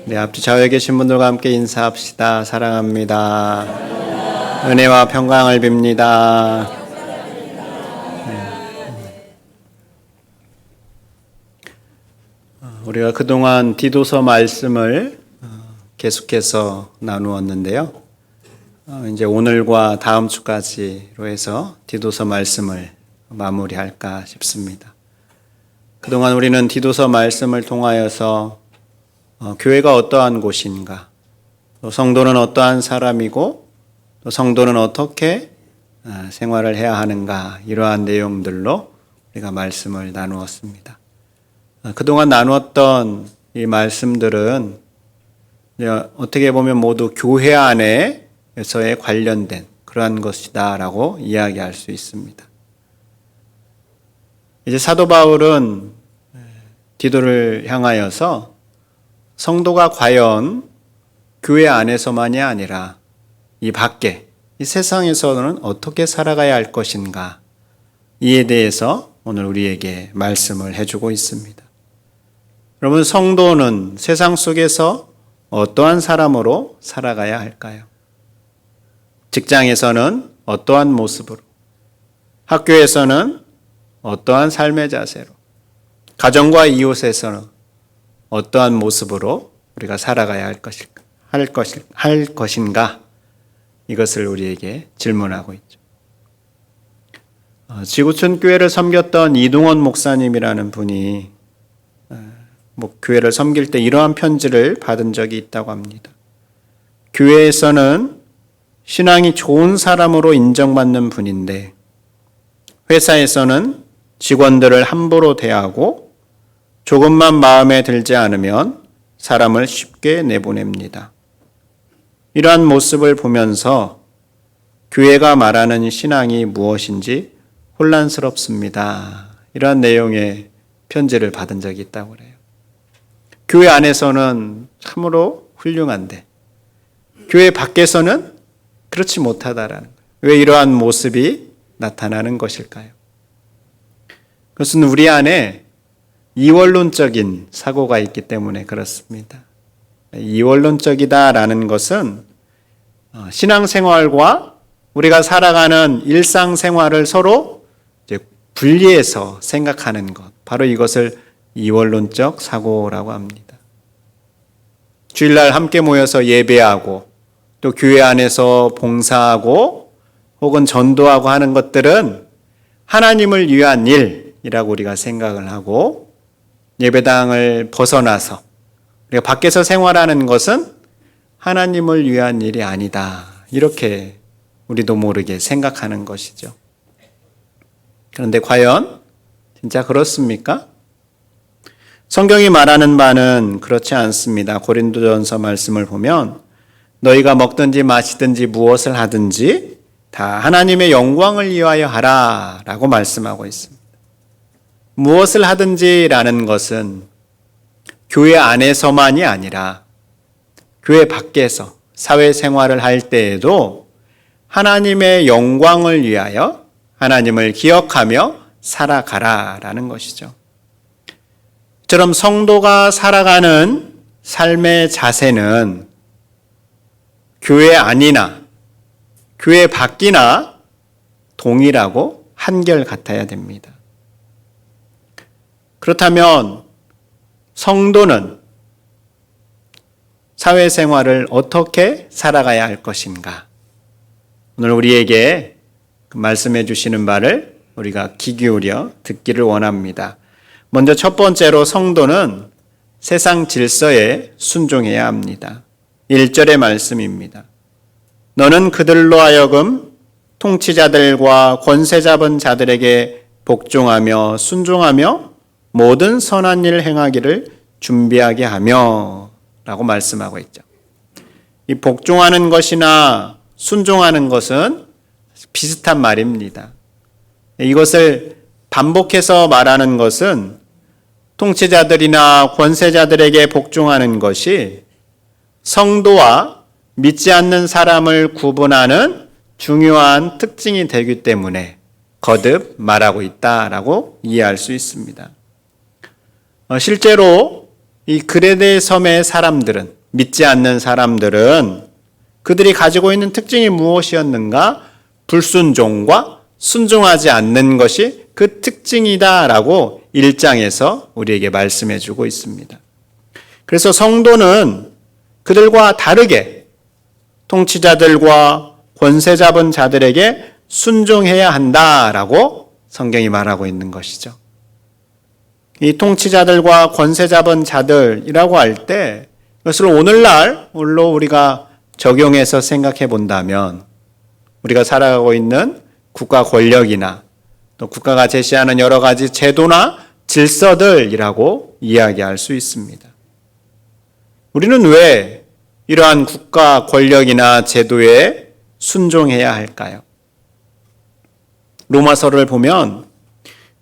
네, 앞뒤 좌우에 계신 분들과 함께 인사합시다. 사랑합니다. 은혜와 평강을 빕니다. 우리가 그동안 디도서 말씀을 계속해서 나누었는데요. 이제 오늘과 다음 주까지로 해서 디도서 말씀을 마무리할까 싶습니다. 그동안 우리는 디도서 말씀을 통하여서 교회가 어떠한 곳인가, 또 성도는 어떠한 사람이고, 또 성도는 어떻게 생활을 해야 하는가, 이러한 내용들로 우리가 말씀을 나누었습니다. 그동안 나누었던 이 말씀들은 어떻게 보면 모두 교회 안에서의 관련된 그러한 것이다라고 이야기할 수 있습니다. 이제 사도 바울은 디도를 향하여서 성도가 과연 교회 안에서만이 아니라 이 밖에, 이 세상에서는 어떻게 살아가야 할 것인가, 이에 대해서 오늘 우리에게 말씀을 해주고 있습니다. 여러분, 성도는 세상 속에서 어떠한 사람으로 살아가야 할까요? 직장에서는 어떠한 모습으로, 학교에서는 어떠한 삶의 자세로, 가정과 이웃에서는 어떠한 모습으로 우리가 살아가야 할 것인가, 이것을 우리에게 질문하고 있죠. 지구촌 교회를 섬겼던 이동원 목사님이라는 분이 교회를 섬길 때 이러한 편지를 받은 적이 있다고 합니다. 교회에서는 신앙이 좋은 사람으로 인정받는 분인데 회사에서는 직원들을 함부로 대하고 조금만 마음에 들지 않으면 사람을 쉽게 내보냅니다. 이러한 모습을 보면서 교회가 말하는 신앙이 무엇인지 혼란스럽습니다. 이러한 내용의 편지를 받은 적이 있다고 그래요. 교회 안에서는 참으로 훌륭한데 교회 밖에서는 그렇지 못하다라는 거예요. 왜 이러한 모습이 나타나는 것일까요? 그것은 우리 안에 이원론적인 사고가 있기 때문에 그렇습니다. 이원론적이다라는 것은 신앙생활과 우리가 살아가는 일상생활을 서로 이제 분리해서 생각하는 것, 바로 이것을 이원론적 사고라고 합니다. 주일날 함께 모여서 예배하고 또 교회 안에서 봉사하고 혹은 전도하고 하는 것들은 하나님을 위한 일이라고 우리가 생각을 하고, 예배당을 벗어나서 우리가 밖에서 생활하는 것은 하나님을 위한 일이 아니다, 이렇게 우리도 모르게 생각하는 것이죠. 그런데 과연 진짜 그렇습니까? 성경이 말하는 바는 그렇지 않습니다. 고린도전서 말씀을 보면 너희가 먹든지 마시든지 무엇을 하든지 다 하나님의 영광을 위하여 하라 라고 말씀하고 있습니다. 무엇을 하든지라는 것은 교회 안에서만이 아니라 교회 밖에서 사회생활을 할 때에도 하나님의 영광을 위하여 하나님을 기억하며 살아가라라는 것이죠. 처럼 성도가 살아가는 삶의 자세는 교회 안이나 교회 밖이나 동일하고 한결같아야 됩니다. 그렇다면 성도는 사회생활을 어떻게 살아가야 할 것인가? 오늘 우리에게 말씀해 주시는 바를 우리가 귀 기울여 듣기를 원합니다. 먼저 첫 번째로 성도는 세상 질서에 순종해야 합니다. 1절의 말씀입니다. 너는 그들로 하여금 통치자들과 권세 잡은 자들에게 복종하며 순종하며 모든 선한 일을 행하기를 준비하게 하며 라고 말씀하고 있죠. 이 복종하는 것이나 순종하는 것은 비슷한 말입니다. 이것을 반복해서 말하는 것은 통치자들이나 권세자들에게 복종하는 것이 성도와 믿지 않는 사람을 구분하는 중요한 특징이 되기 때문에 거듭 말하고 있다라고 이해할 수 있습니다. 실제로 이 그레데 섬의 사람들은 믿지 않는 사람들은 그들이 가지고 있는 특징이 무엇이었는가? 불순종과 순종하지 않는 것이 그 특징이다라고 1장에서 우리에게 말씀해 주고 있습니다. 그래서 성도는 그들과 다르게 통치자들과 권세 잡은 자들에게 순종해야 한다라고 성경이 말하고 있는 것이죠. 이 통치자들과 권세 잡은 자들이라고 할 때 이것을 오늘날로 우리가 적용해서 생각해 본다면 우리가 살아가고 있는 국가 권력이나 또 국가가 제시하는 여러 가지 제도나 질서들이라고 이야기할 수 있습니다. 우리는 왜 이러한 국가 권력이나 제도에 순종해야 할까요? 로마서를 보면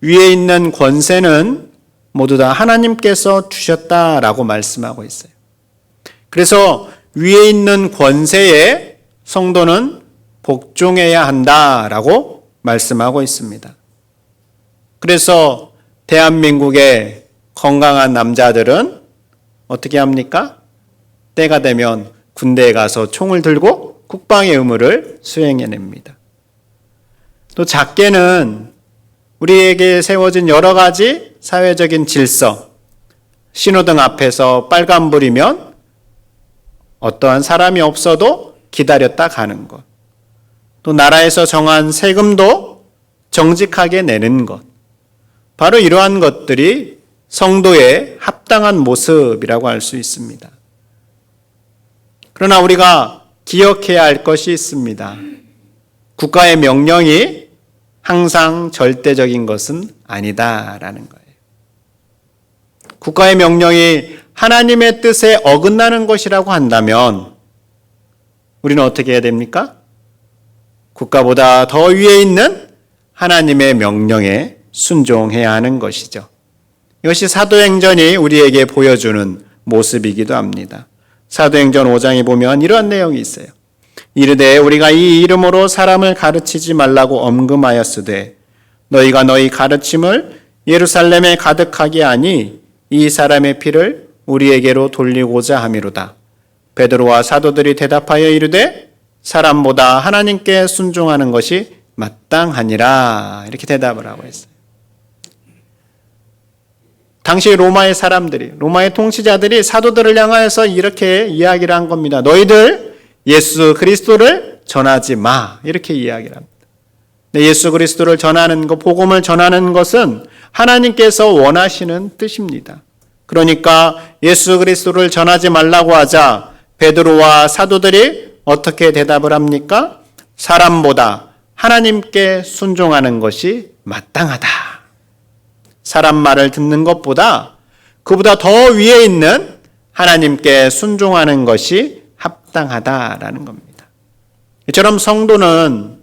위에 있는 권세는 모두 다 하나님께서 주셨다라고 말씀하고 있어요. 그래서 위에 있는 권세에 성도는 복종해야 한다라고 말씀하고 있습니다. 그래서 대한민국의 건강한 남자들은 어떻게 합니까? 때가 되면 군대에 가서 총을 들고 국방의 의무를 수행해냅니다. 또 작게는 우리에게 세워진 여러 가지 사회적인 질서, 신호등 앞에서 빨간불이면 어떠한 사람이 없어도 기다렸다 가는 것, 또 나라에서 정한 세금도 정직하게 내는 것, 바로 이러한 것들이 성도의 합당한 모습이라고 할 수 있습니다. 그러나 우리가 기억해야 할 것이 있습니다. 국가의 명령이 항상 절대적인 것은 아니다라는 거예요. 국가의 명령이 하나님의 뜻에 어긋나는 것이라고 한다면 우리는 어떻게 해야 됩니까? 국가보다 더 위에 있는 하나님의 명령에 순종해야 하는 것이죠. 이것이 사도행전이 우리에게 보여주는 모습이기도 합니다. 사도행전 5장에 보면 이러한 내용이 있어요. 이르되 우리가 이 이름으로 사람을 가르치지 말라고 엄금하였으되 너희가 너희 가르침을 예루살렘에 가득하게 하니 이 사람의 피를 우리에게로 돌리고자 함이로다. 베드로와 사도들이 대답하여 이르되 사람보다 하나님께 순종하는 것이 마땅하니라. 이렇게 대답을 하고 있어요. 당시 로마의 사람들이, 로마의 통치자들이 사도들을 향하여서 이렇게 이야기를 한 겁니다. 너희들 예수 그리스도를 전하지 마. 이렇게 이야기를 합니다. 예수 그리스도를 전하는 것, 복음을 전하는 것은 하나님께서 원하시는 뜻입니다. 그러니까 예수 그리스도를 전하지 말라고 하자 베드로와 사도들이 어떻게 대답을 합니까? 사람보다 하나님께 순종하는 것이 마땅하다. 사람 말을 듣는 것보다 그보다 더 위에 있는 하나님께 순종하는 것이 합당하다라는 겁니다. 이처럼 성도는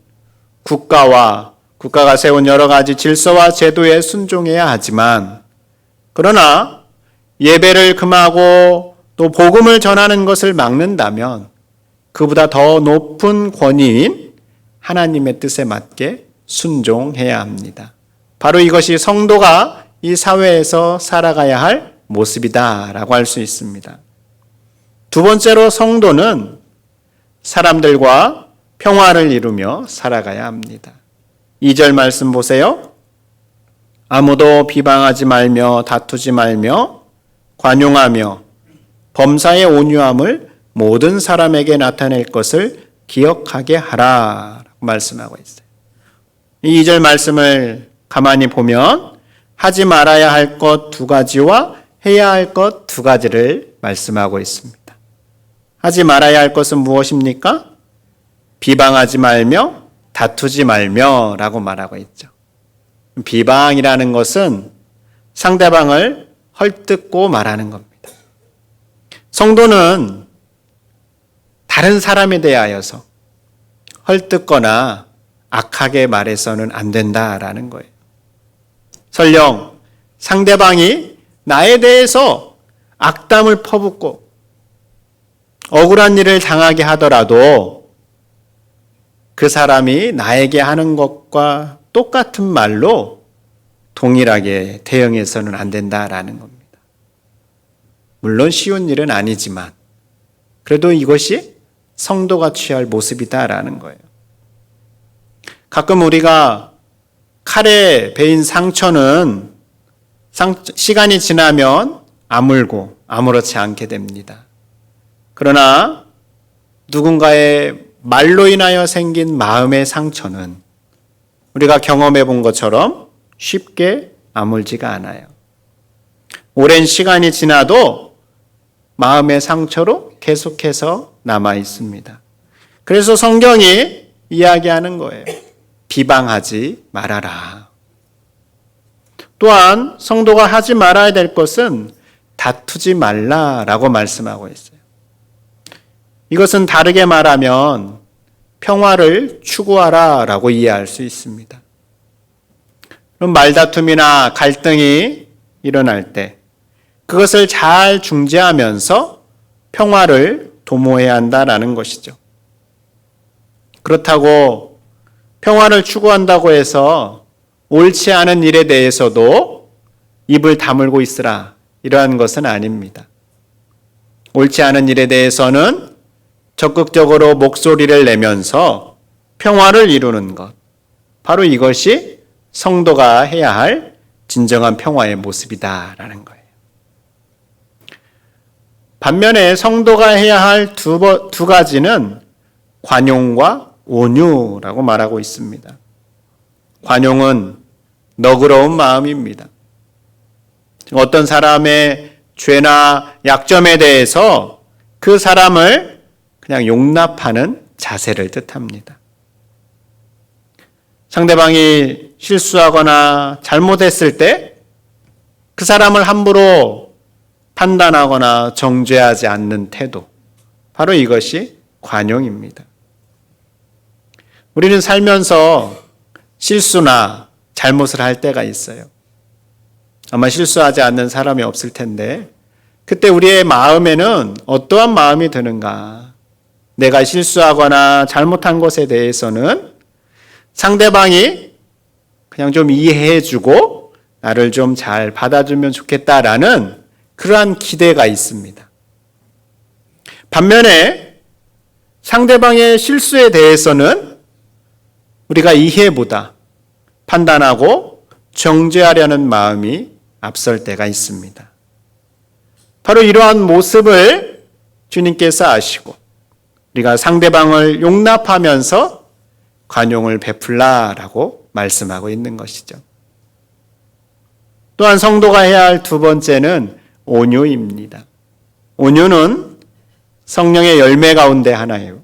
국가가 세운 여러 가지 질서와 제도에 순종해야 하지만 그러나 예배를 금하고 또 복음을 전하는 것을 막는다면 그보다 더 높은 권위인 하나님의 뜻에 맞게 순종해야 합니다. 바로 이것이 성도가 이 사회에서 살아가야 할 모습이다라고 할 수 있습니다. 두 번째로 성도는 사람들과 평화를 이루며 살아가야 합니다. 2절 말씀 보세요. 아무도 비방하지 말며 다투지 말며 관용하며 범사의 온유함을 모든 사람에게 나타낼 것을 기억하게 하라 라고 말씀하고 있어요. 이 2절 말씀을 가만히 보면 하지 말아야 할 것 2가지와 해야 할 것 2가지를 말씀하고 있습니다. 하지 말아야 할 것은 무엇입니까? 비방하지 말며 다투지 말며 라고 말하고 있죠. 비방이라는 것은 상대방을 헐뜯고 말하는 겁니다. 성도는 다른 사람에 대하여서 헐뜯거나 악하게 말해서는 안 된다라는 거예요. 설령 상대방이 나에 대해서 악담을 퍼붓고 억울한 일을 당하게 하더라도 그 사람이 나에게 하는 것과 똑같은 말로 동일하게 대응해서는 안 된다라는 겁니다. 물론 쉬운 일은 아니지만 그래도 이것이 성도가 취할 모습이다라는 거예요. 가끔 우리가 칼에 베인 상처는 시간이 지나면 아물고 아무렇지 않게 됩니다. 그러나 누군가의 말로 인하여 생긴 마음의 상처는 우리가 경험해 본 것처럼 쉽게 아물지가 않아요. 오랜 시간이 지나도 마음의 상처로 계속해서 남아 있습니다. 그래서 성경이 이야기하는 거예요. 비방하지 말아라. 또한 성도가 하지 말아야 될 것은 다투지 말라라고 말씀하고 있어요. 이것은 다르게 말하면 평화를 추구하라라고 이해할 수 있습니다. 그럼 말다툼이나 갈등이 일어날 때 그것을 잘 중재하면서 평화를 도모해야 한다라는 것이죠. 그렇다고 평화를 추구한다고 해서 옳지 않은 일에 대해서도 입을 다물고 있으라 이러한 것은 아닙니다. 옳지 않은 일에 대해서는 적극적으로 목소리를 내면서 평화를 이루는 것, 바로 이것이 성도가 해야 할 진정한 평화의 모습이다라는 거예요. 반면에 성도가 해야 할 두 가지는 관용과 온유라고 말하고 있습니다. 관용은 너그러운 마음입니다. 어떤 사람의 죄나 약점에 대해서 그 사람을 그냥 용납하는 자세를 뜻합니다. 상대방이 실수하거나 잘못했을 때 그 사람을 함부로 판단하거나 정죄하지 않는 태도, 바로 이것이 관용입니다. 우리는 살면서 실수나 잘못을 할 때가 있어요. 아마 실수하지 않는 사람이 없을 텐데 그때 우리의 마음에는 어떠한 마음이 드는가? 내가 실수하거나 잘못한 것에 대해서는 상대방이 그냥 좀 이해해주고 나를 좀 잘 받아주면 좋겠다라는 그러한 기대가 있습니다. 반면에 상대방의 실수에 대해서는 우리가 이해보다 판단하고 정죄하려는 마음이 앞설 때가 있습니다. 바로 이러한 모습을 주님께서 아시고 우리가 상대방을 용납하면서 관용을 베풀라라고 말씀하고 있는 것이죠. 또한 성도가 해야 할 두 번째는 온유입니다. 온유는 성령의 열매 가운데 하나예요.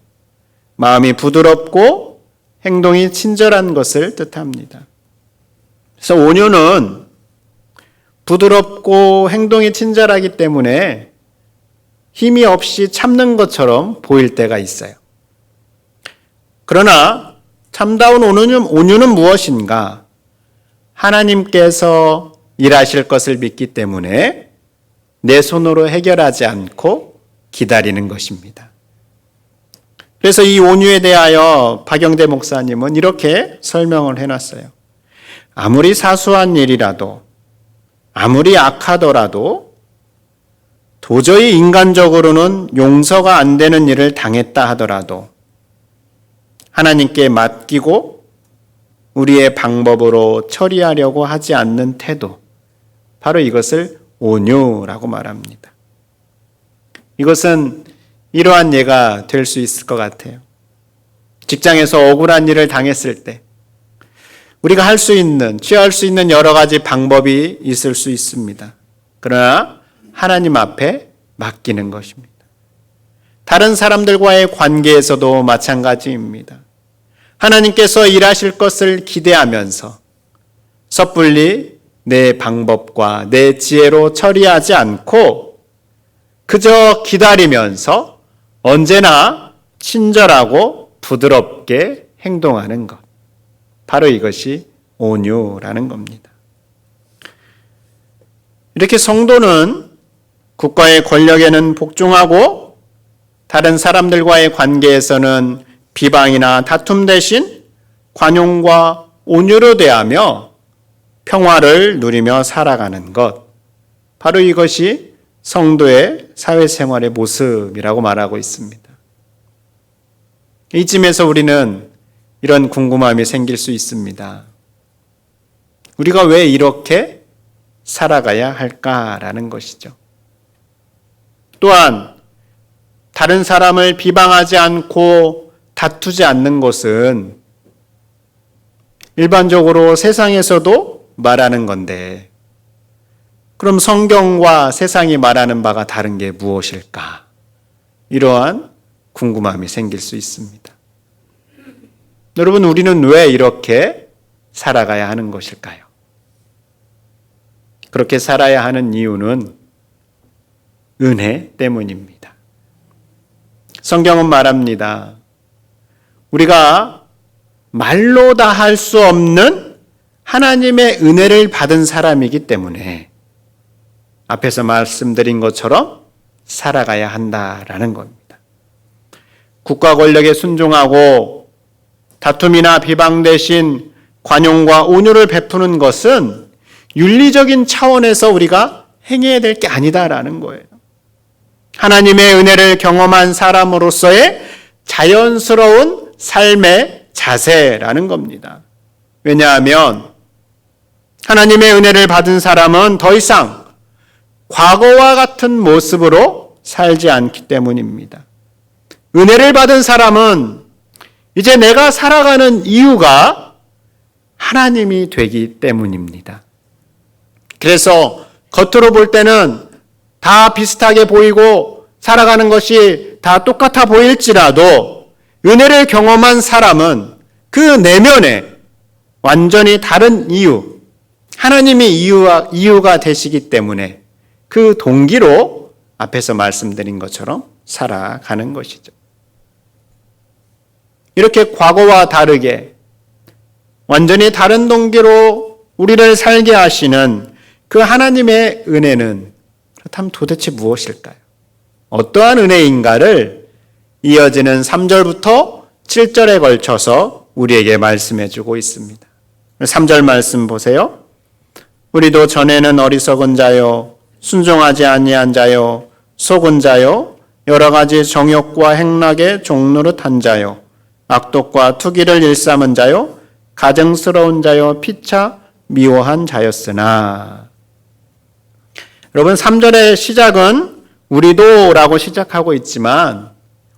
마음이 부드럽고 행동이 친절한 것을 뜻합니다. 그래서 온유는 부드럽고 행동이 친절하기 때문에 힘이 없이 참는 것처럼 보일 때가 있어요. 그러나 참다운 온유는 무엇인가? 하나님께서 일하실 것을 믿기 때문에 내 손으로 해결하지 않고 기다리는 것입니다. 그래서 이 온유에 대하여 박영대 목사님은 이렇게 설명을 해놨어요. 아무리 사소한 일이라도, 아무리 악하더라도 도저히 인간적으로는 용서가 안 되는 일을 당했다 하더라도 하나님께 맡기고 우리의 방법으로 처리하려고 하지 않는 태도, 바로 이것을 온유라고 말합니다. 이것은 이러한 예가 될 수 있을 것 같아요. 직장에서 억울한 일을 당했을 때 우리가 취할 수 있는 여러 가지 방법이 있을 수 있습니다. 그러나 하나님 앞에 맡기는 것입니다. 다른 사람들과의 관계에서도 마찬가지입니다. 하나님께서 일하실 것을 기대하면서 섣불리 내 방법과 내 지혜로 처리하지 않고 그저 기다리면서 언제나 친절하고 부드럽게 행동하는 것. 바로 이것이 온유라는 겁니다. 이렇게 성도는 국가의 권력에는 복종하고 다른 사람들과의 관계에서는 비방이나 다툼 대신 관용과 온유로 대하며 평화를 누리며 살아가는 것. 바로 이것이 성도의 사회생활의 모습이라고 말하고 있습니다. 이쯤에서 우리는 이런 궁금함이 생길 수 있습니다. 우리가 왜 이렇게 살아가야 할까라는 것이죠. 또한 다른 사람을 비방하지 않고 다투지 않는 것은 일반적으로 세상에서도 말하는 건데, 그럼 성경과 세상이 말하는 바가 다른 게 무엇일까? 이러한 궁금함이 생길 수 있습니다. 여러분, 우리는 왜 이렇게 살아가야 하는 것일까요? 그렇게 살아야 하는 이유는 은혜 때문입니다. 성경은 말합니다. 우리가 말로 다 할 수 없는 하나님의 은혜를 받은 사람이기 때문에 앞에서 말씀드린 것처럼 살아가야 한다라는 겁니다. 국가 권력에 순종하고 다툼이나 비방 대신 관용과 온유를 베푸는 것은 윤리적인 차원에서 우리가 행해야 될 게 아니다라는 거예요. 하나님의 은혜를 경험한 사람으로서의 자연스러운 삶의 자세라는 겁니다. 왜냐하면 하나님의 은혜를 받은 사람은 더 이상 과거와 같은 모습으로 살지 않기 때문입니다. 은혜를 받은 사람은 이제 내가 살아가는 이유가 하나님이 되기 때문입니다. 그래서 겉으로 볼 때는 다 비슷하게 보이고 살아가는 것이 다 똑같아 보일지라도 은혜를 경험한 사람은 그 내면에 완전히 다른 이유, 하나님이 이유가 되시기 때문에 그 동기로 앞에서 말씀드린 것처럼 살아가는 것이죠. 이렇게 과거와 다르게 완전히 다른 동기로 우리를 살게 하시는 그 하나님의 은혜는 그렇다면 도대체 무엇일까요? 어떠한 은혜인가를 이어지는 3절부터 7절에 걸쳐서 우리에게 말씀해 주고 있습니다. 3절 말씀 보세요. 우리도 전에는 어리석은 자요, 순종하지 아니한 자요, 속은 자요, 여러 가지 정욕과 행락의 종노릇한 자요, 악독과 투기를 일삼은 자요, 가증스러운 자요, 피차 미워한 자였으나. 여러분, 3절의 시작은 우리도라고 시작하고 있지만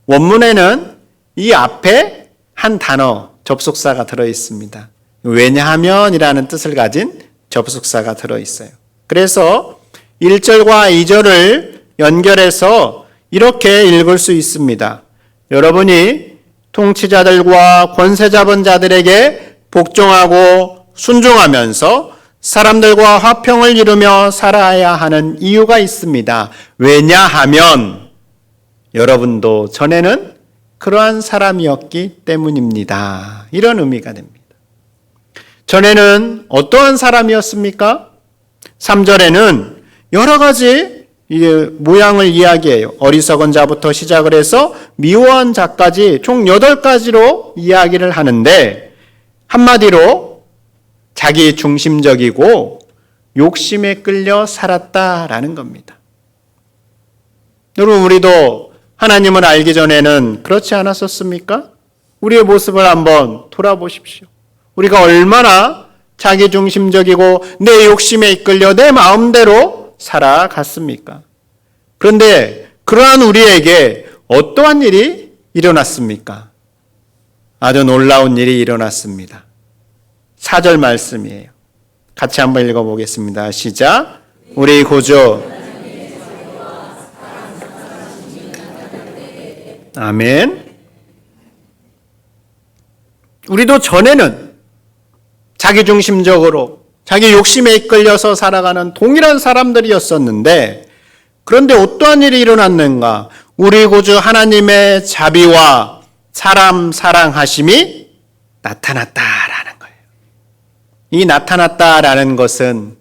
원문에는 이 앞에 한 단어, 접속사가 들어있습니다. 왜냐하면이라는 뜻을 가진 접속사가 들어있어요. 그래서 1절과 2절을 연결해서 이렇게 읽을 수 있습니다. 여러분이 통치자들과 권세 잡은 자들에게 복종하고 순종하면서 사람들과 화평을 이루며 살아야 하는 이유가 있습니다. 왜냐하면 여러분도 전에는 그러한 사람이었기 때문입니다. 이런 의미가 됩니다. 전에는 어떠한 사람이었습니까? 3절에는 여러 가지 모양을 이야기해요. 어리석은 자부터 시작을 해서 미워한 자까지 총 8가지로 이야기를 하는데 한마디로 자기 중심적이고 욕심에 끌려 살았다라는 겁니다. 여러분, 우리도 하나님을 알기 전에는 그렇지 않았었습니까? 우리의 모습을 한번 돌아보십시오. 우리가 얼마나 자기 중심적이고 내 욕심에 이끌려 내 마음대로 살아갔습니까? 그런데 그러한 우리에게 어떠한 일이 일어났습니까? 아주 놀라운 일이 일어났습니다. 4절 말씀이에요. 같이 한번 읽어보겠습니다. 시작. 우리 구주. 아멘. 우리도 전에는 자기중심적으로 자기 욕심에 이끌려서 살아가는 동일한 사람들이었었는데, 그런데 어떠한 일이 일어났는가? 우리 구주 하나님의 자비와 사람 사랑하심이 나타났다라는 거예요. 이 나타났다라는 것은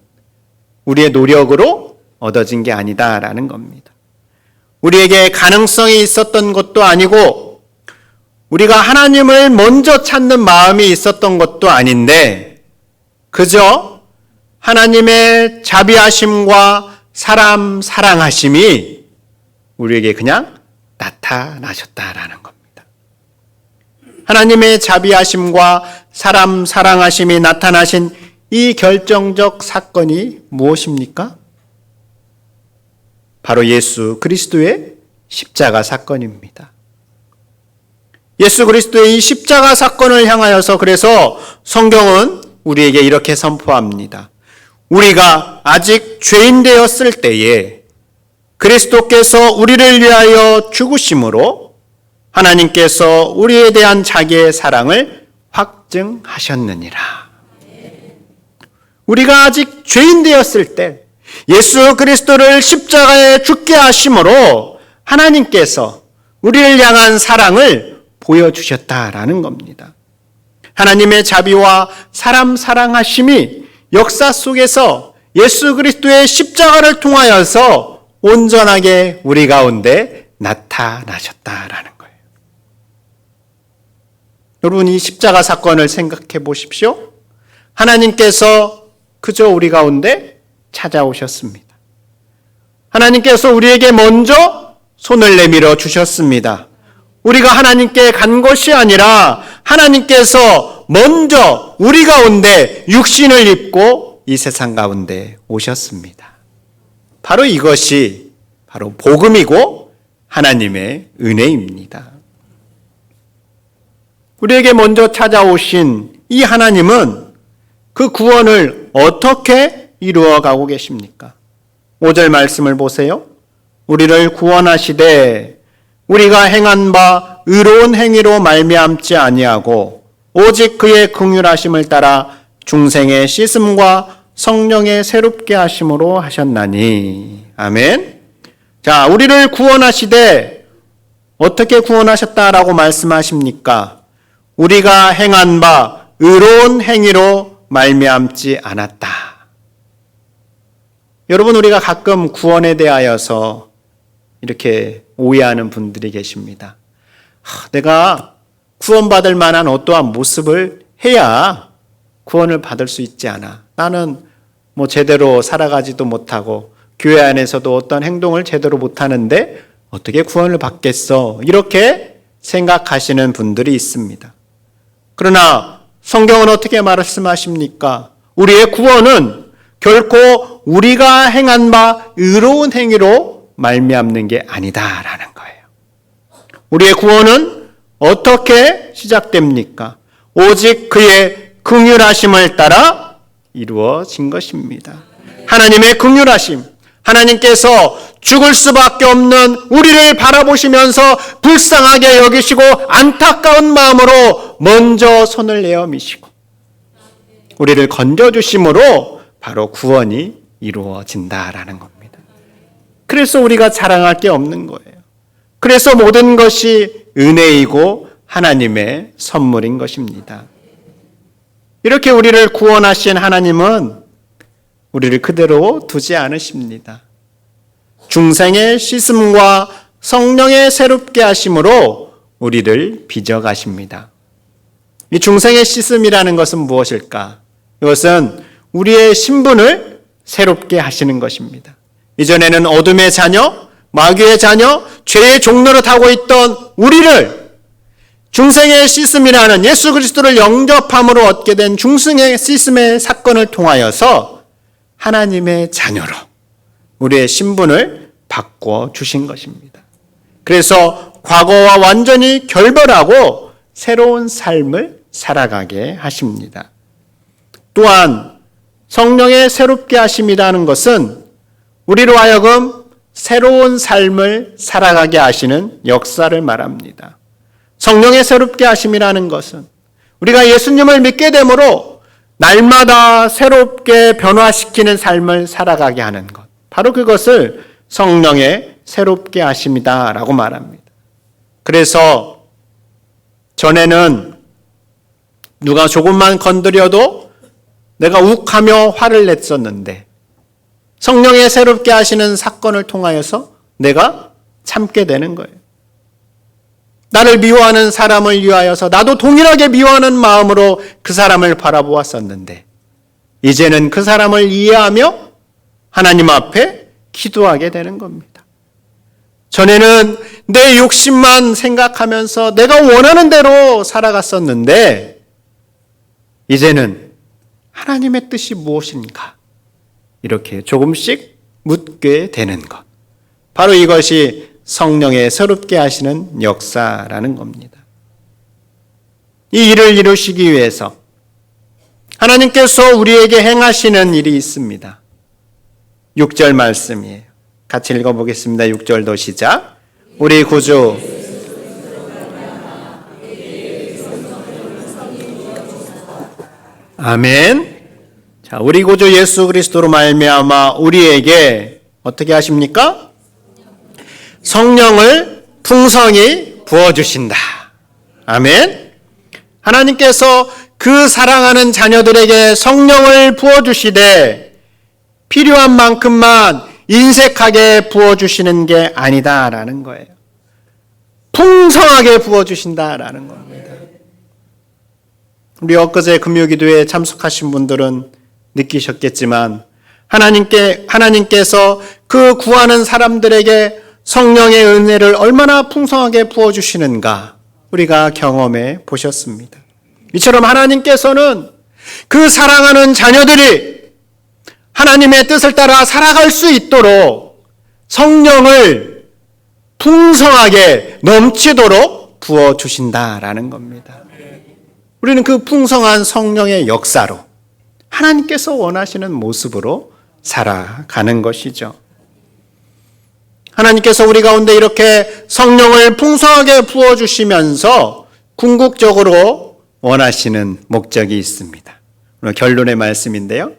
우리의 노력으로 얻어진 게 아니다라는 겁니다. 우리에게 가능성이 있었던 것도 아니고 우리가 하나님을 먼저 찾는 마음이 있었던 것도 아닌데 그저 하나님의 자비하심과 사람 사랑하심이 우리에게 그냥 나타나셨다라는 겁니다. 하나님의 자비하심과 사람 사랑하심이 나타나신 이 결정적 사건이 무엇입니까? 바로 예수 그리스도의 십자가 사건입니다. 예수 그리스도의 이 십자가 사건을 향하여서 그래서 성경은 우리에게 이렇게 선포합니다. 우리가 아직 죄인 되었을 때에 그리스도께서 우리를 위하여 죽으심으로 하나님께서 우리에 대한 자기의 사랑을 확증하셨느니라. 우리가 아직 죄인 되었을 때 예수 그리스도를 십자가에 죽게 하심으로 하나님께서 우리를 향한 사랑을 보여주셨다라는 겁니다. 하나님의 자비와 사람 사랑하심이 역사 속에서 예수 그리스도의 십자가를 통하여서 온전하게 우리 가운데 나타나셨다라는 거예요. 여러분, 이 십자가 사건을 생각해 보십시오. 하나님께서 그저 우리 가운데 찾아오셨습니다. 하나님께서 우리에게 먼저 손을 내밀어 주셨습니다. 우리가 하나님께 간 것이 아니라 하나님께서 먼저 우리 가운데 육신을 입고 이 세상 가운데 오셨습니다. 바로 이것이 바로 복음이고 하나님의 은혜입니다. 우리에게 먼저 찾아오신 이 하나님은 그 구원을 어떻게 이루어가고 계십니까? 5절 말씀을 보세요. 우리를 구원하시되 우리가 행한 바 의로운 행위로 말미암지 아니하고 오직 그의 긍휼하심을 따라 중생의 씻음과 성령의 새롭게 하심으로 하셨나니. 아멘. 자, 우리를 구원하시되 어떻게 구원하셨다라고 말씀하십니까? 우리가 행한 바 의로운 행위로 말미암지 않았다. 여러분, 우리가 가끔 구원에 대하여서 이렇게 오해하는 분들이 계십니다. 내가 구원받을 만한 어떠한 모습을 해야 구원을 받을 수 있지 않아. 나는 제대로 살아가지도 못하고 교회 안에서도 어떤 행동을 제대로 못하는데 어떻게 구원을 받겠어? 이렇게 생각하시는 분들이 있습니다. 그러나 성경은 어떻게 말씀하십니까? 우리의 구원은 결코 우리가 행한 바 의로운 행위로 말미암는 게 아니다라는 거예요. 우리의 구원은 어떻게 시작됩니까? 오직 그의 긍휼하심을 따라 이루어진 것입니다. 하나님의 긍휼하심, 하나님께서 죽을 수밖에 없는 우리를 바라보시면서 불쌍하게 여기시고 안타까운 마음으로 먼저 손을 내어 미시고 우리를 건져주심으로 바로 구원이 이루어진다라는 겁니다. 그래서 우리가 자랑할 게 없는 거예요. 그래서 모든 것이 은혜이고 하나님의 선물인 것입니다. 이렇게 우리를 구원하신 하나님은 우리를 그대로 두지 않으십니다. 중생의 씻음과 성령의 새롭게 하심으로 우리를 빚어가십니다. 이 중생의 씻음이라는 것은 무엇일까? 이것은 우리의 신분을 새롭게 하시는 것입니다. 이전에는 어둠의 자녀, 마귀의 자녀, 죄의 종노릇 하고 있던 우리를 중생의 씻음이라는 예수 그리스도를 영접함으로 얻게 된 중생의 씻음의 사건을 통하여서 하나님의 자녀로 우리의 신분을 바꿔 주신 것입니다. 그래서 과거와 완전히 결별하고 새로운 삶을 살아가게 하십니다. 또한 성령의 새롭게 하심이라는 것은 우리로 하여금 새로운 삶을 살아가게 하시는 역사를 말합니다. 성령의 새롭게 하심이라는 것은 우리가 예수님을 믿게 되므로 날마다 새롭게 변화시키는 삶을 살아가게 하는 것. 바로 그것을 성령의 새롭게 하심이다라고 말합니다. 그래서 전에는 누가 조금만 건드려도 내가 욱하며 화를 냈었는데 성령의 새롭게 하시는 사건을 통하여서 내가 참게 되는 거예요. 나를 미워하는 사람을 위하여서 나도 동일하게 미워하는 마음으로 그 사람을 바라보았었는데 이제는 그 사람을 이해하며 하나님 앞에 기도하게 되는 겁니다. 전에는 내 욕심만 생각하면서 내가 원하는 대로 살아갔었는데 이제는 하나님의 뜻이 무엇인가? 이렇게 조금씩 묻게 되는 것. 바로 이것이 성령의 새롭게 하시는 역사라는 겁니다. 이 일을 이루시기 위해서 하나님께서 우리에게 행하시는 일이 있습니다. 6절 말씀이에요. 같이 읽어보겠습니다. 6절도 시작. 우리 구주 아멘. 자, 우리 구주 예수 그리스도로 말미암아 우리에게 어떻게 하십니까? 성령을 풍성히 부어주신다. 아멘. 하나님께서 그 사랑하는 자녀들에게 성령을 부어주시되 필요한 만큼만 인색하게 부어주시는 게 아니다라는 거예요. 풍성하게 부어주신다라는 겁니다. 우리 엊그제 금요기도에 참석하신 분들은 느끼셨겠지만 하나님께서 그 구하는 사람들에게 성령의 은혜를 얼마나 풍성하게 부어주시는가 우리가 경험해 보셨습니다. 이처럼 하나님께서는 그 사랑하는 자녀들이 하나님의 뜻을 따라 살아갈 수 있도록 성령을 풍성하게 넘치도록 부어주신다라는 겁니다. 우리는 그 풍성한 성령의 역사로 하나님께서 원하시는 모습으로 살아가는 것이죠. 하나님께서 우리 가운데 이렇게 성령을 풍성하게 부어주시면서 궁극적으로 원하시는 목적이 있습니다. 오늘 결론의 말씀인데요.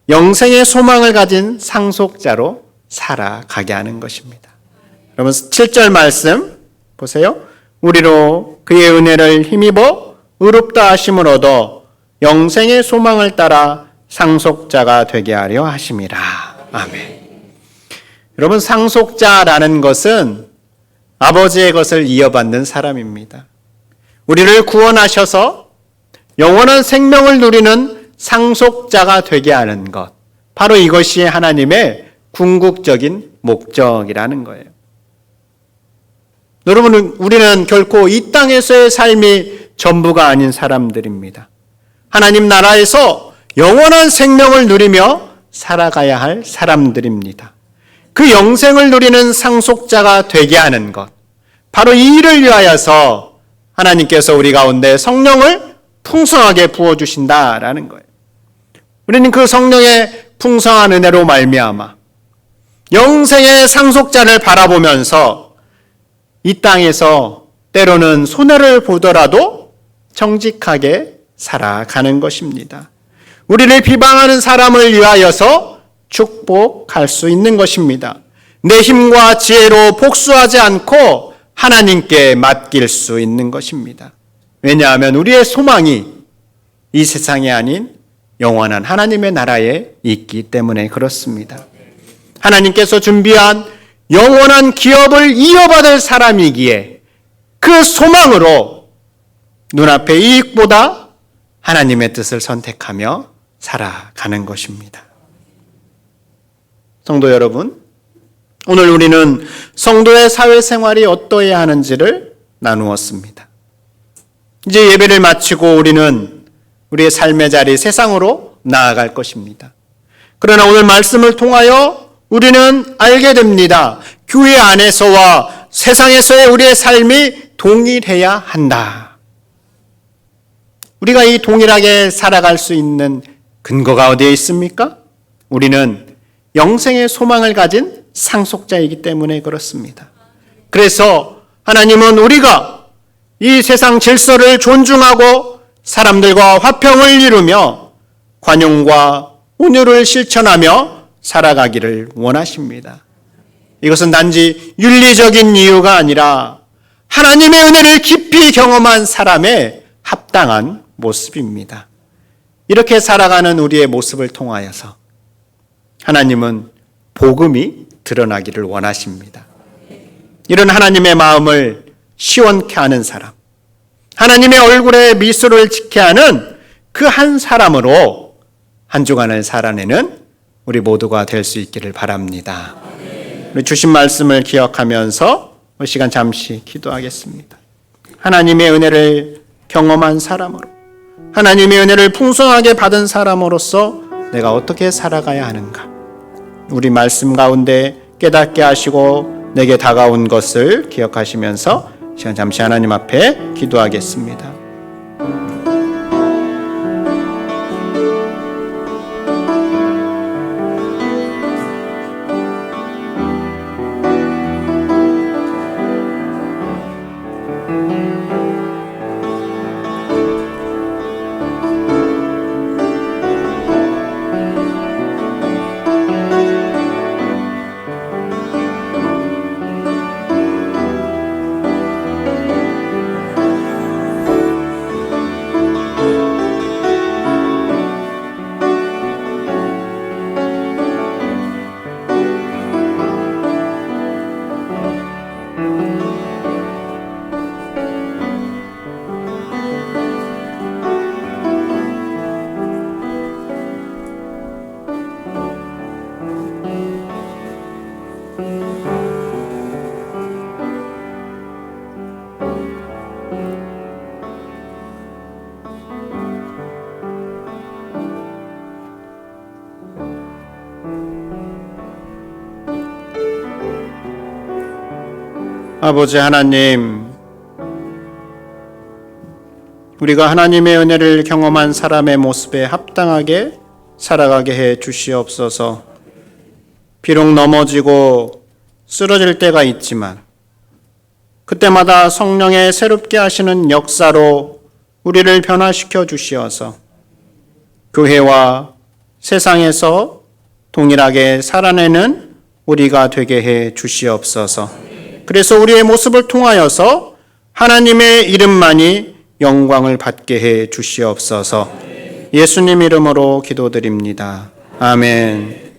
영생의 소망을 가진 상속자로 살아가게 하는 것입니다. 여러분 7절 말씀 보세요. 우리로 그의 은혜를 힘입어 의롭다 하심을 얻어 영생의 소망을 따라 상속자가 되게 하려 하심이라. 아멘. 여러분 상속자라는 것은 아버지의 것을 이어받는 사람입니다. 우리를 구원하셔서 영원한 생명을 누리는 상속자가 되게 하는 것. 바로 이것이 하나님의 궁극적인 목적이라는 거예요. 여러분, 우리는 결코 이 땅에서의 삶이 전부가 아닌 사람들입니다. 하나님 나라에서 영원한 생명을 누리며 살아가야 할 사람들입니다. 그 영생을 누리는 상속자가 되게 하는 것. 바로 이 일을 위하여서 하나님께서 우리 가운데 성령을 풍성하게 부어주신다라는 거예요. 우리는 그 성령의 풍성한 은혜로 말미암아 영생의 상속자를 바라보면서 이 땅에서 때로는 손해를 보더라도 정직하게 살아가는 것입니다. 우리를 비방하는 사람을 위하여서 축복할 수 있는 것입니다. 내 힘과 지혜로 복수하지 않고 하나님께 맡길 수 있는 것입니다. 왜냐하면 우리의 소망이 이 세상이 아닌 영원한 하나님의 나라에 있기 때문에 그렇습니다. 하나님께서 준비한 영원한 기업을 이어받을 사람이기에 그 소망으로 눈앞의 이익보다 하나님의 뜻을 선택하며 살아가는 것입니다. 성도 여러분, 오늘 우리는 성도의 사회생활이 어떠해야 하는지를 나누었습니다. 이제 예배를 마치고 우리는 우리의 삶의 자리 세상으로 나아갈 것입니다. 그러나 오늘 말씀을 통하여 우리는 알게 됩니다. 교회 안에서와 세상에서의 우리의 삶이 동일해야 한다. 우리가 이 동일하게 살아갈 수 있는 근거가 어디에 있습니까? 우리는 영생의 소망을 가진 상속자이기 때문에 그렇습니다. 그래서 하나님은 우리가 이 세상 질서를 존중하고 사람들과 화평을 이루며 관용과 온유를 실천하며 살아가기를 원하십니다. 이것은 단지 윤리적인 이유가 아니라 하나님의 은혜를 깊이 경험한 사람의 합당한 모습입니다. 이렇게 살아가는 우리의 모습을 통하여서 하나님은 복음이 드러나기를 원하십니다. 이런 하나님의 마음을 시원케 하는 사람, 하나님의 얼굴에 미소를 짓게 하는 그 한 사람으로 한 주간을 살아내는 우리 모두가 될 수 있기를 바랍니다. 우리 주신 말씀을 기억하면서 이 시간 잠시 기도하겠습니다. 하나님의 은혜를 경험한 사람으로, 하나님의 은혜를 풍성하게 받은 사람으로서 내가 어떻게 살아가야 하는가? 우리 말씀 가운데 깨닫게 하시고 내게 다가온 것을 기억하시면서 시간 잠시 하나님 앞에 기도하겠습니다. 아버지 하나님, 우리가 하나님의 은혜를 경험한 사람의 모습에 합당하게 살아가게 해 주시옵소서. 비록 넘어지고 쓰러질 때가 있지만 그때마다 성령의 새롭게 하시는 역사로 우리를 변화시켜 주시어서 교회와 세상에서 동일하게 살아내는 우리가 되게 해 주시옵소서. 그래서 우리의 모습을 통하여서 하나님의 이름만이 영광을 받게 해 주시옵소서. 예수님 이름으로 기도드립니다. 아멘.